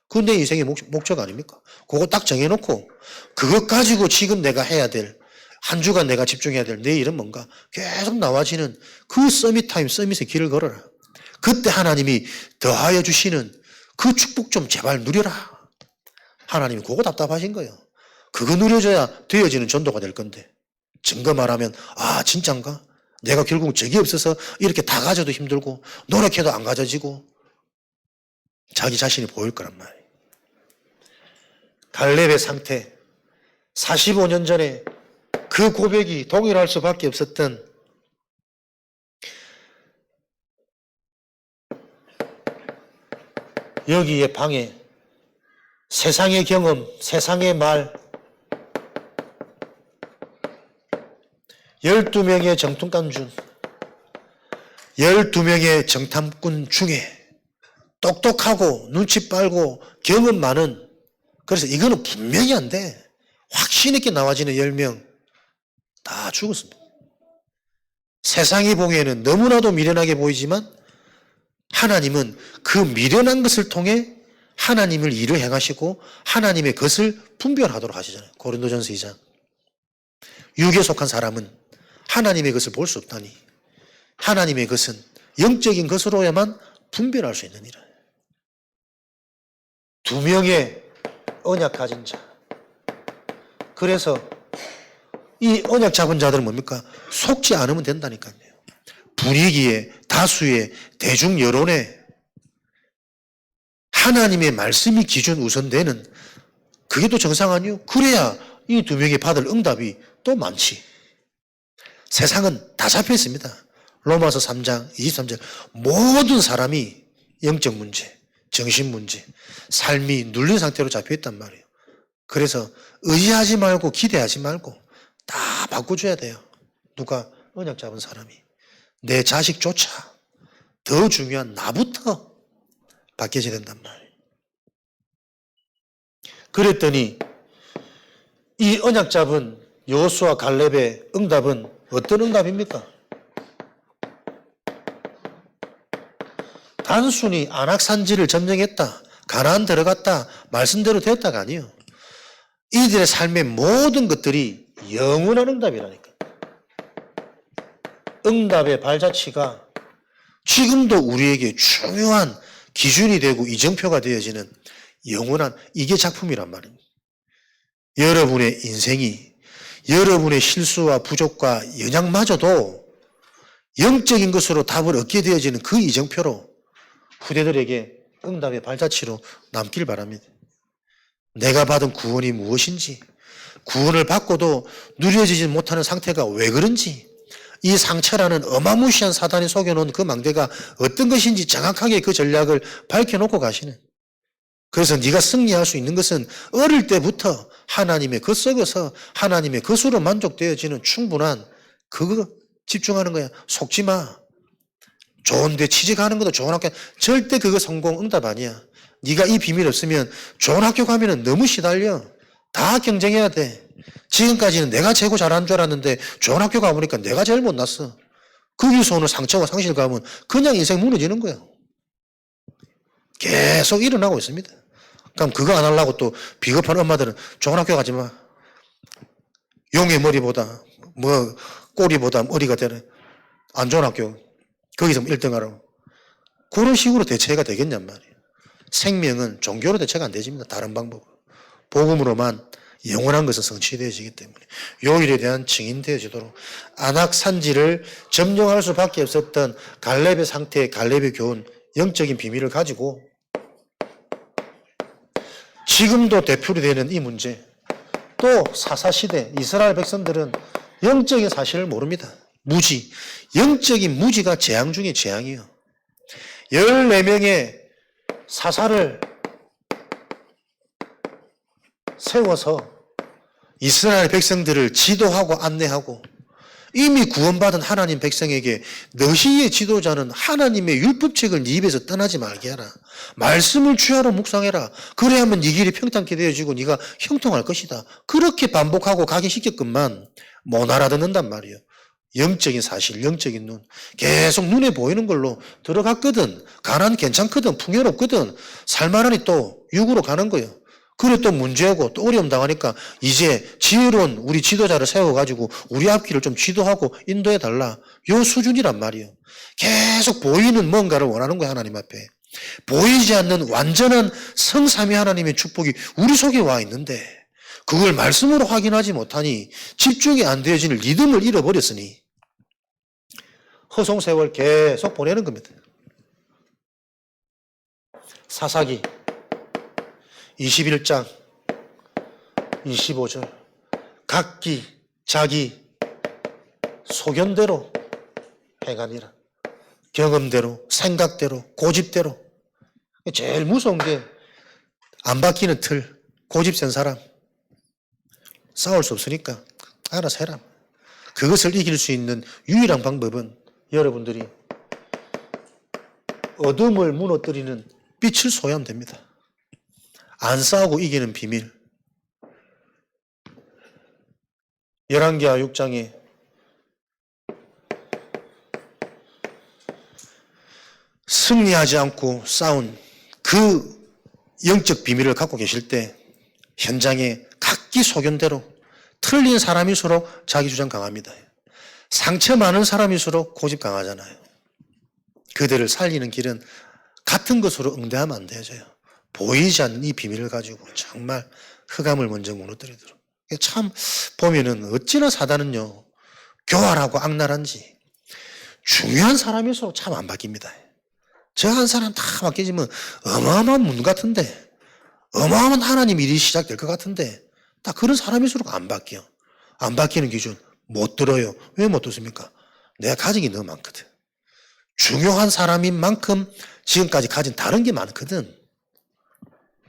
그건 내 인생의 목적 아닙니까? 그거 딱 정해놓고 그것 가지고 지금 내가 해야 될, 한 주간 내가 집중해야 될 내 일은 뭔가 계속 나와지는 그 서밋 타임, 서밋의 길을 걸어라. 그때 하나님이 더하여 주시는 그 축복 좀 제발 누려라. 하나님이 그거 답답하신 거예요. 그거 누려줘야 되어지는 전도가 될 건데 증거 말하면 아 진짠가? 내가 결국 적이 없어서 이렇게 다 가져도 힘들고 노력해도 안 가져지고 자기 자신이 보일 거란 말이에요. 갈렙의 상태, 45년 전에 그 고백이 동일할 수밖에 없었던 여기에 방에 세상의 경험, 세상의 말, 12명의 정통간준, 12명의 정탐꾼 중에 똑똑하고 눈치 빨고 경험 많은, 그래서 이거는 분명히 안 돼. 확신 있게 나와지는 10명 다 죽었습니다. 세상이 보기에는 너무나도 미련하게 보이지만 하나님은 그 미련한 것을 통해 하나님을 일을 행하시고 하나님의 것을 분별하도록 하시잖아요. 고린도전서 2장. 육에 속한 사람은 하나님의 것을 볼 수 없다니 하나님의 것은 영적인 것으로야만 분별할 수 있느니라. 2명의 언약 가진 자. 그래서 이 언약 잡은 자들은 뭡니까? 속지 않으면 된다니까요. 분위기에, 다수의 대중 여론에 하나님의 말씀이 기준 우선되는, 그게 또 정상 아니요? 그래야 이 2명이 받을 응답이 또 많지. 세상은 다 잡혀 있습니다. 로마서 3장 23절 모든 사람이 영적 문제, 정신 문제, 삶이 눌린 상태로 잡혀 있단 말이에요. 그래서 의지하지 말고 기대하지 말고 다 바꿔줘야 돼요. 누가? 언약 잡은 사람이. 내 자식조차 더 중요한 나부터 바뀌어야 된단 말이에요. 그랬더니 이 언약 잡은 여호수아 갈렙의 응답은 어떤 응답입니까? 단순히 안악산지를 점령했다, 가나안 들어갔다, 말씀대로 됐다가 아니에요. 이들의 삶의 모든 것들이 영원한 응답이라니까. 응답의 발자취가 지금도 우리에게 중요한 기준이 되고 이정표가 되어지는 영원한, 이게 작품이란 말입니다. 여러분의 인생이 여러분의 실수와 부족과 연약마저도 영적인 것으로 답을 얻게 되어지는 그 이정표로 후대들에게 응답의 발자취로 남길 바랍니다. 내가 받은 구원이 무엇인지, 구원을 받고도 누려지지 못하는 상태가 왜 그런지, 이 상처라는 어마무시한 사단이 속여놓은 그 망대가 어떤 것인지 정확하게 그 전략을 밝혀놓고 가시는. 그래서 네가 승리할 수 있는 것은 어릴 때부터 하나님의 것 속에서 하나님의 것으로 만족되어지는 충분한 그거 집중하는 거야. 속지 마. 좋은데 취직하는 것도 좋은 학교, 절대 그거 성공 응답 아니야. 네가 이 비밀 없으면 좋은 학교 가면은 너무 시달려. 다 경쟁해야 돼. 지금까지는 내가 최고 잘하는 줄 알았는데 좋은 학교 가보니까 내가 제일 못났어. 거기서 오는 상처와 상실 가면 그냥 인생 무너지는 거야. 계속 일어나고 있습니다. 그럼 그거 안 하려고 또 비겁한 엄마들은 좋은 학교 가지 마. 용의 머리보다 꼬리보다 머리가 되는 안 좋은 학교. 거기서 1등 하라고. 그런 식으로 대체가 되겠냔 말이에요. 생명은 종교로 대체가 안 되집니다. 다른 방법으로. 복음으로만 영원한 것은 성취되어지기 때문에 요 일에 대한 증인되어지도록 안악산지를 점령할 수밖에 없었던 갈렙의 상태, 갈렙의 교훈, 영적인 비밀을 가지고 지금도 대표로 되는 이 문제, 또 사사시대 이스라엘 백성들은 영적인 사실을 모릅니다. 무지, 영적인 무지가 재앙 중에 재앙이에요. 14명의 사사를 세워서 이스라엘 백성들을 지도하고 안내하고 이미 구원받은 하나님 백성에게 너희의 지도자는 하나님의 율법책을 네 입에서 떠나지 말게 하라. 말씀을 주야로 묵상해라. 그래야만 네 길이 평탄케 되어지고 네가 형통할 것이다. 그렇게 반복하고 가기 시켰건만 못 알아듣는단 말이에요. 영적인 사실, 영적인 눈. 계속 눈에 보이는 걸로 들어갔거든. 가난 괜찮거든. 풍요롭거든. 살만하니 또 육으로 가는 거예요. 그래 또 문제고 또 어려움 당하니까 이제 지혜로운 우리 지도자를 세워가지고 우리 앞길을 좀 지도하고 인도해 달라. 요 수준이란 말이에요. 계속 보이는 뭔가를 원하는 거예요. 하나님 앞에. 보이지 않는 완전한 성삼위 하나님의 축복이 우리 속에 와 있는데 그걸 말씀으로 확인하지 못하니 집중이 안 되어지는 리듬을 잃어버렸으니 허송세월 계속 보내는 겁니다. 사사기 21장 25절 각기 자기 소견대로 행하니라. 경험대로, 생각대로, 고집대로. 제일 무서운 게 안 바뀌는 틀, 고집 센 사람. 싸울 수 없으니까 알아서 해라. 그것을 이길 수 있는 유일한 방법은 여러분들이 어둠을 무너뜨리는 빛을 소유하면 됩니다. 안 싸우고 이기는 비밀. 열왕기하 6장에 승리하지 않고 싸운 그 영적 비밀을 갖고 계실 때 현장에 각기 소견대로 틀린 사람일수록 자기 주장 강합니다. 상처 많은 사람일수록 고집 강하잖아요. 그들을 살리는 길은 같은 것으로 응대하면 안 되어져요. 보이지 않는 이 비밀을 가지고 정말 흑암을 먼저 무너뜨리도록. 참 보면은 어찌나 사단은요, 교활하고 악랄한지 중요한 사람일수록 참 안 바뀝니다. 저 한 사람 다 바뀌지면 어마어마한 문 같은데, 어마어마한 하나님 일이 시작될 것 같은데 딱 그런 사람일수록 안 바뀌어. 안 바뀌는 기준 못 들어요. 왜 못 듣습니까? 내가 가진 게 너무 많거든. 중요한 사람인 만큼 지금까지 가진 다른 게 많거든.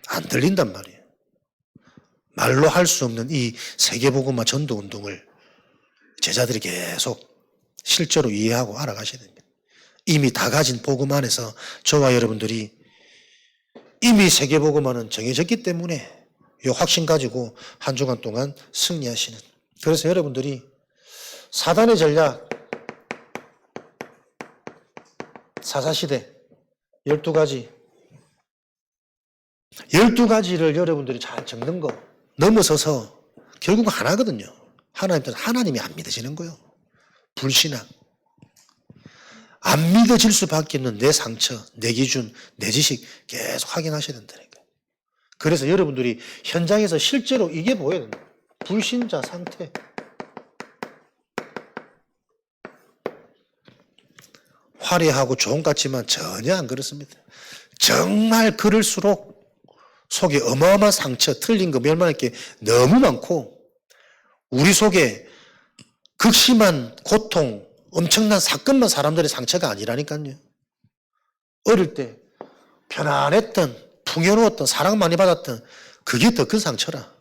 안 들린단 말이에요. 말로 할 수 없는 이 세계복음화 전도운동을 제자들이 계속 실제로 이해하고 알아가셔야 됩니다. 이미 다 가진 복음 안에서 저와 여러분들이 이미 세계복음화는 정해졌기 때문에 이 확신 가지고 한 주간 동안 승리하시는. 그래서 여러분들이 사단의 전략, 사사시대 12가지 12가지를 여러분들이 잘 적는 거 넘어서서 결국은 하나거든요. 하나님이 안 믿어지는 거예요. 불신앙. 안 믿어질 수밖에 없는 내 상처, 내 기준, 내 지식 계속 확인하셔야 된다니까. 그래서 여러분들이 현장에서 실제로 이게 보여야 된다. 불신자 상태. 화려하고 좋은 것 같지만 전혀 안 그렇습니다. 정말 그럴수록 속에 어마어마한 상처, 틀린 거 멸망할 게 너무 많고 우리 속에 극심한 고통, 엄청난 사건만 사람들의 상처가 아니라니까요. 어릴 때 편안했던, 풍요로웠던, 사랑 많이 받았던 그게 더 큰 상처라.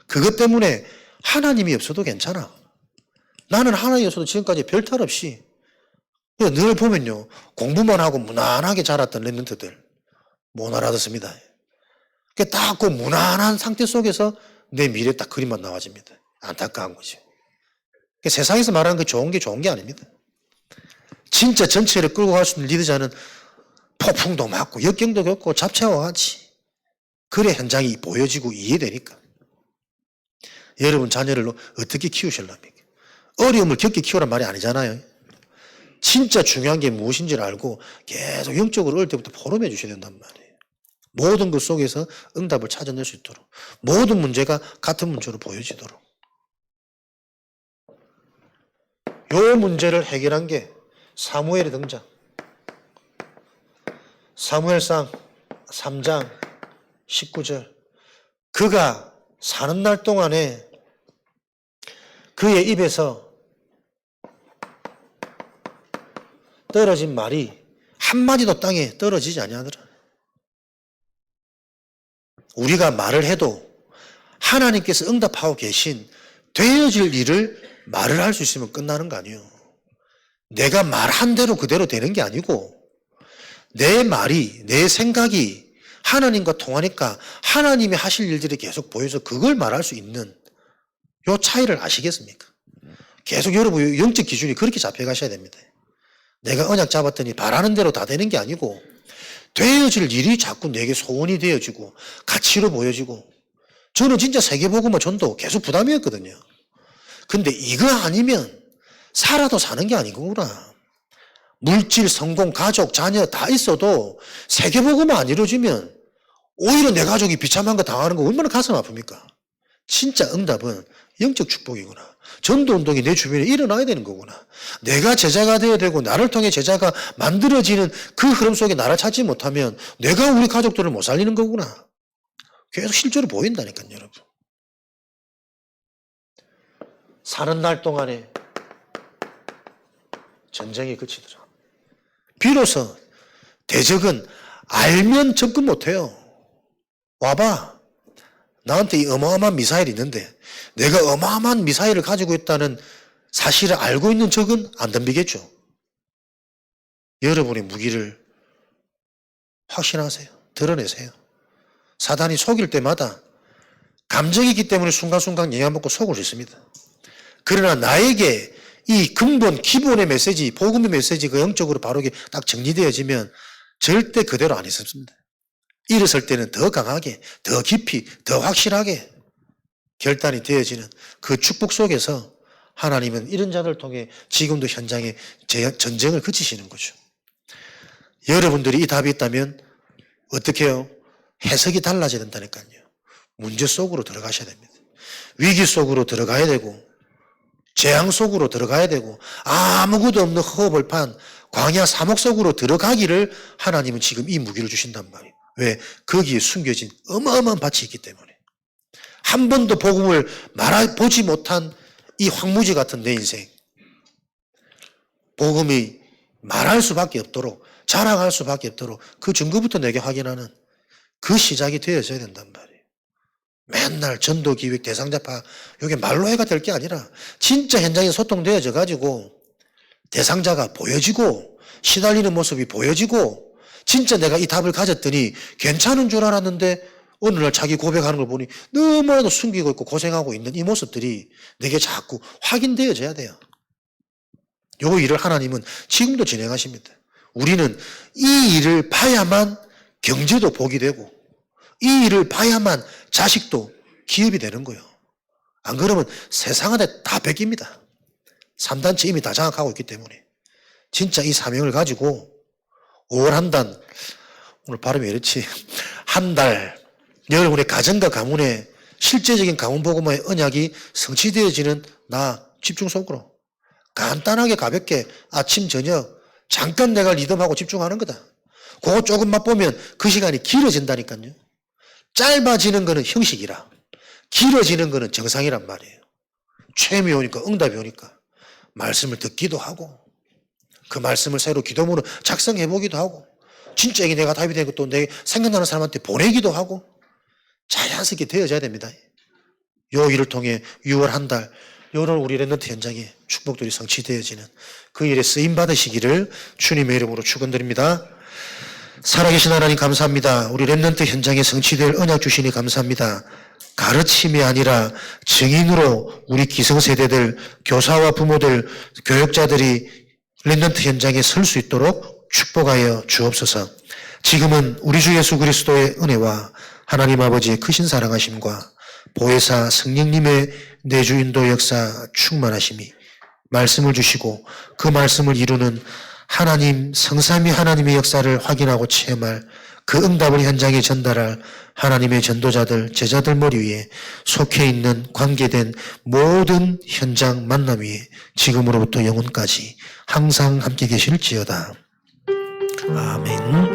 그것 때문에 하나님이 없어도 괜찮아. 나는 하나님이 없어도 지금까지 별탈 없이 늘 보면요. 공부만 하고 무난하게 자랐던 랩런트들 못 알아듣습니다. 딱 그 무난한 상태 속에서 내 미래 딱 그림만 나와집니다. 안타까운 거죠. 세상에서 말하는 그 좋은 게 아닙니다. 진짜 전체를 끌고 갈 수 있는 리더자는 폭풍도 맞고 역경도 겪고 잡채와 같이 그래 현장이 보여지고 이해되니까. 여러분 자녀를 어떻게 키우실랍니까? 어려움을 겪게 키우란 말이 아니잖아요. 진짜 중요한 게 무엇인지를 알고 계속 영적으로 어릴 때부터 포럼해 주셔야 된단 말이에요. 모든 것 속에서 응답을 찾아낼 수 있도록 모든 문제가 같은 문제로 보여지도록 요 문제를 해결한 게 사무엘의 등장. 사무엘상 3장 19절. 그가 사는 날 동안에 그의 입에서 떨어진 말이 한마디도 땅에 떨어지지 아니하더라. 우리가 말을 해도 하나님께서 응답하고 계신 되어질 일을 말을 할 수 있으면 끝나는 거 아니에요. 내가 말한 대로 그대로 되는 게 아니고 내 말이, 내 생각이 하나님과 통하니까 하나님이 하실 일들이 계속 보여서 그걸 말할 수 있는 요 차이를 아시겠습니까? 계속 여러분 영적 기준이 그렇게 잡혀가셔야 됩니다. 내가 언약 잡았더니 바라는 대로 다 되는 게 아니고 되어질 일이 자꾸 내게 소원이 되어지고 가치로 보여지고 저는 진짜 세계복음화 전도 계속 부담이었거든요. 근데 이거 아니면 살아도 사는 게 아니구나. 물질, 성공, 가족, 자녀 다 있어도 세계복음화 안 이루어지면 오히려 내 가족이 비참한 거 당하는 거 얼마나 가슴 아픕니까? 진짜 응답은 영적 축복이구나. 전도운동이 내 주변에 일어나야 되는 거구나. 내가 제자가 되어야 되고 나를 통해 제자가 만들어지는 그 흐름 속에 나를 찾지 못하면 내가 우리 가족들을 못 살리는 거구나. 계속 실제로 보인다니까요, 여러분. 사는 날 동안에 전쟁이 그치더라. 비로소 대적은 알면 접근 못해요. 와봐. 나한테 이 어마어마한 미사일이 있는데 내가 어마어마한 미사일을 가지고 있다는 사실을 알고 있는 적은 안 덤비겠죠. 여러분의 무기를 확신하세요. 드러내세요. 사단이 속일 때마다 감정이 있기 때문에 순간순간 영향 먹고 속을 수 있습니다. 그러나 나에게 이 근본 기본의 메시지, 복음의 메시지가 영적으로 바로 딱 정리되어지면 절대 그대로 안 있습니다. 일어설 때는 더 강하게, 더 깊이, 더 확실하게 결단이 되어지는 그 축복 속에서 하나님은 이런 자들을 통해 지금도 현장에 전쟁을 그치시는 거죠. 여러분들이 이 답이 있다면 어떻게 해요? 해석이 달라져야 된다니까요. 문제 속으로 들어가셔야 됩니다. 위기 속으로 들어가야 되고 재앙 속으로 들어가야 되고 아무것도 없는 허허벌판 광야 사목 속으로 들어가기를 하나님은 지금 이 무기를 주신단 말이에요. 왜? 거기에 숨겨진 어마어마한 밭이 있기 때문에. 한 번도 복음을 말해보지 못한 이 황무지 같은 내 인생. 복음이 말할 수밖에 없도록 자랑할 수밖에 없도록 그 증거부터 내게 확인하는 그 시작이 되어져야 된단 말이에요. 맨날 전도기획 대상자파 이게 말로 해가 될 게 아니라 진짜 현장에 소통되어져 가지고 대상자가 보여지고 시달리는 모습이 보여지고 진짜 내가 이 답을 가졌더니 괜찮은 줄 알았는데 어느 날 자기 고백하는 걸 보니 너무나도 숨기고 있고 고생하고 있는 이 모습들이 내게 자꾸 확인되어져야 돼요. 요 일을 하나님은 지금도 진행하십니다. 우리는 이 일을 봐야만 경제도 복이 되고 이 일을 봐야만 자식도 기업이 되는 거예요. 안 그러면 세상한테 다 뺏깁니다. 3단체 이미 다 장악하고 있기 때문에 진짜 이 사명을 가지고 5월 한 달, 오늘 발음이 이렇지, 한 달 여러분의 가정과 가문의 실제적인 가문복음화의 언약이 성취되어지는 나 집중 속으로 간단하게 가볍게 아침 저녁 잠깐 내가 리듬하고 집중하는 거다. 그거 조금 맛보면 그 시간이 길어진다니까요. 짧아지는 거는 형식이라 길어지는 거는 정상이란 말이에요. 체험이 오니까 응답이 오니까 말씀을 듣기도 하고 그 말씀을 새로 기도문으로 작성해 보기도 하고 진짜 이게 내가 답이 된 것도 내 생각나는 사람한테 보내기도 하고 자연스럽게 되어져야 됩니다. 요 일을 통해 6월 한 달 요런 우리 랩런트 현장에 축복들이 성취되어지는 그 일에 쓰임 받으시기를 주님의 이름으로 축원드립니다. 살아계신 하나님 감사합니다. 우리 랩런트 현장에 성취될 언약 주시니 감사합니다. 가르침이 아니라 증인으로 우리 기성세대들, 교사와 부모들, 교육자들이 랩런트 현장에 설 수 있도록 축복하여 주옵소서. 지금은 우리 주 예수 그리스도의 은혜와 하나님 아버지의 크신 사랑하심과 보혜사 성령님의 내주 인도 역사 충만하심이 말씀을 주시고 그 말씀을 이루는 하나님 성삼위 하나님의 역사를 확인하고 체험할 그 응답을 현장에 전달할 하나님의 전도자들 제자들 머리 위에 속해 있는 관계된 모든 현장 만남 위에 지금으로부터 영원까지 항상 함께 계실지어다. 아멘.